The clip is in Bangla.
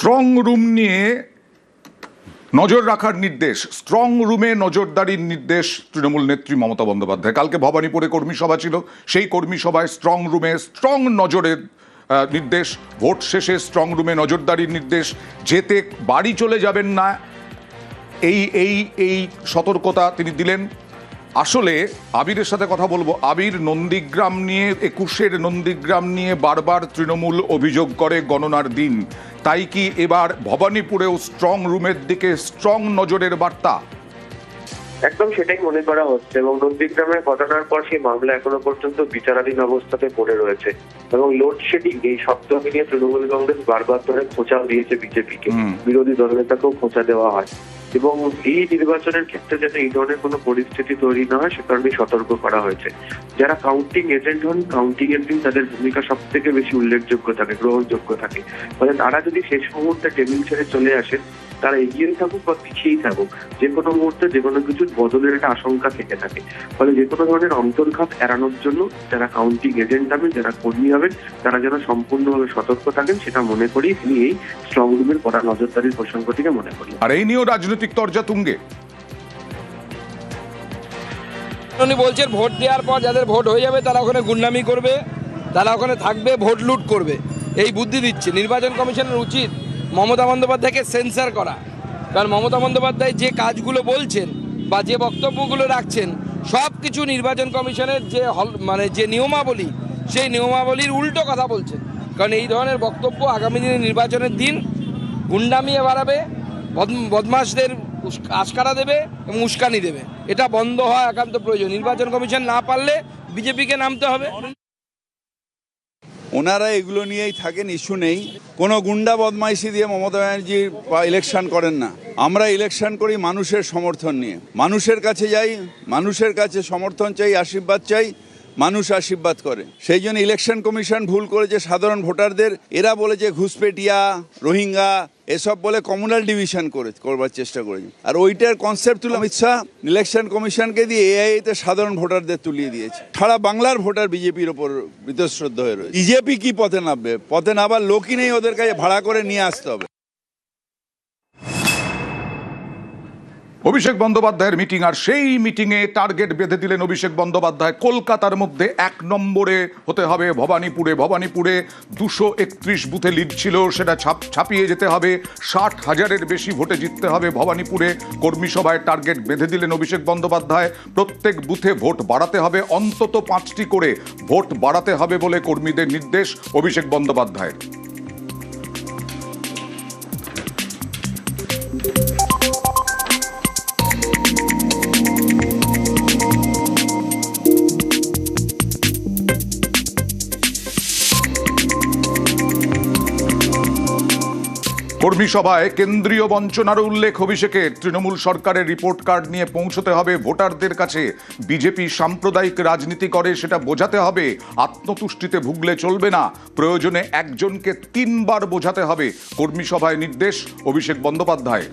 স্ট্রং রুম নিয়ে নজর রাখার নির্দেশ, স্ট্রং রুমে নজরদারির নির্দেশ তৃণমূল নেত্রী মমতা বন্দ্যোপাধ্যায়। কালকে ভবানীপুরে কর্মী সভা ছিল, সেই কর্মী সভায় স্ট্রং রুমে স্ট্রং নজরের নির্দেশ, ভোট শেষে স্ট্রং রুমে নজরদারির নির্দেশ, যেতে বাড়ি চলে যাবেন না, এই সতর্কতা তিনি দিলেন। আসলে আবিরের সাথে কথা বলবো। আবির, নন্দীগ্রাম নিয়ে 21-এর নন্দীগ্রাম নিয়ে বারবার তৃণমূল অভিযোগ করে গণনার দিন, তাই কি এবার ভবানীপুরেও স্ট্রং রুমের দিকে স্ট্রং নজরের বার্তা? একদম সেটাই মনে করা হচ্ছে এবং নন্দীগ্রামের ঘটনার পর সেই মামলা এখনো পর্যন্ত বিচারাধীন অবস্থাতে পড়ে রয়েছে এবং লোডশেডিং এই শব্দকে নিয়ে তৃণমূল কংগ্রেস বারবার ধরে খোঁচাও দিয়েছে বিজেপিকে, বিরোধী দলনেতাকেও খোঁচা দেওয়া হয় এবং এই নির্বাচনের ক্ষেত্রে যাতে এই ধরনের কোনো পরিস্থিতি তৈরি না হয় সে কারণে সতর্ক করা হয়েছে। যারা কাউন্টিং এজেন্ট হন, কাউন্টিং এর দিন তাদের ভূমিকা সব থেকে বেশি উল্লেখযোগ্য থাকে, গ্রহণযোগ্য থাকে। ফলে তারা যদি শেষ মুহূর্তে টেবিল ছেড়ে চলে আসে, তারা এগিয়ে থাকুক বা পিছিয়েই থাকুক, যে কোনো মুহূর্তে যে কোনো কিছুর বদলের একটা আশঙ্কা থেকে থাকে। ফলে যে কোনো ধরনের অন্তর্ঘাত এড়ানোর জন্য যারা কাউন্টিং এজেন্ট হবেন, যারা কর্মী হবেন, তারা যেন সম্পূর্ণভাবে সতর্ক থাকেন সেটা মনে করি তিনি এই স্ট্রং রুমের কড়া নজরদারির প্রসঙ্গটিকে মনে করি। আর এই নিয়েও রাজনৈতিক তরজা তুঙ্গে। উনি বলছেন ভোট দেওয়ার পর যাদের ভোট হয়ে যাবে তারা ওখানে গুন্ডামি করবে, তারা ওখানে থাকবে, ভোট লুট করবে, এই বুদ্ধি দিচ্ছে। নির্বাচন কমিশনের উচিত মমতা বন্দ্যোপাধ্যায়কে সেন্সার করা, কারণ মমতা বন্দ্যোপাধ্যায় যে কাজগুলো বলছেন বা যে বক্তব্যগুলো রাখছেন সব কিছু নির্বাচন কমিশনের যে নিয়মাবলী, সেই নিয়মাবলীর উল্টো কথা বলছেন। কারণ এই ধরনের বক্তব্য আগামী দিনে নির্বাচনের দিন গুন্ডামিয়ে বাড়াবে, বদমাশদের আশকারা দেবে এবং উস্কানি দেবে। এটা বন্ধ হওয়া একান্ত প্রয়োজন। নির্বাচন কমিশন না পারলে বিজেপিকে নামতে হবে। ওনারা এগুলো নিয়েই থাকেন, ইস্যু নেই। কোনো গুন্ডা বদমাইশি দিয়ে মমতা ব্যানার্জি ইলেকশন করেন না। আমরা ইলেকশন করি মানুষের সমর্থন নিয়ে, মানুষের কাছে যাই, মানুষের কাছে সমর্থন চাই, আশীর্বাদ চাই, মানুষ আশীর্বাদ করে। সেই জন্য ইলেকশন কমিশন ভুল করেছে সাধারণ ভোটারদের, এরা বলেছে ঘুষপেটিয়া, রোহিঙ্গা এসব বলে কমিউনাল ডিভিশন করবার চেষ্টা করেছে। আর ওইটার কনসেপ্ট তুলে অমিত শাহ ইলেকশন কমিশনকে দিয়ে এআইতে সাধারণ ভোটারদের তুলিয়ে দিয়েছে। সারা বাংলার ভোটার বিজেপির ওপর বীতশ্রদ্ধ হয়ে রয়েছে। বিজেপি কি পথে নামবে? পথে নামার লোকই নেই, ওদের কাছে ভাড়া করে নিয়ে আসতে হবে। অভিষেক বন্দ্যোপাধ্যায়ের মিটিং, আর সেই মিটিংয়ে টার্গেট বেঁধে দিলেন অভিষেক বন্দ্যোপাধ্যায়। কলকাতার মধ্যে 1 নম্বরে হতে হবে ভবানীপুরে 231 বুথে লিড ছিল, সেটা ছাপিয়ে যেতে হবে, 60,000-এর বেশি ভোটে জিততে হবে ভবানীপুরে। কর্মী সভায় টার্গেট বেঁধে দিলেন অভিষেক বন্দ্যোপাধ্যায়। প্রত্যেক বুথে ভোট বাড়াতে হবে, অন্তত 5টি করে ভোট বাড়াতে হবে বলে কর্মীদের নির্দেশ অভিষেক বন্দ্যোপাধ্যায়ের। কর্মী সভায় কেন্দ্রীয় বঞ্চনার উল্লেখ অভিষেকের। তৃণমূল সরকারের রিপোর্ট কার্ড নিয়ে পৌঁছতে হবে ভোটারদের কাছে। বিজেপি সাম্প্রদায়িক রাজনীতি করে সেটা বোঝাতে হবে, আত্মতুষ্টিতে ভুগলে চলবে না, প্রয়োজনে একজনকে 3 বার বোঝাতে হবে। কর্মী সভায় নির্দেশ অভিষেক বন্দ্যোপাধ্যায়।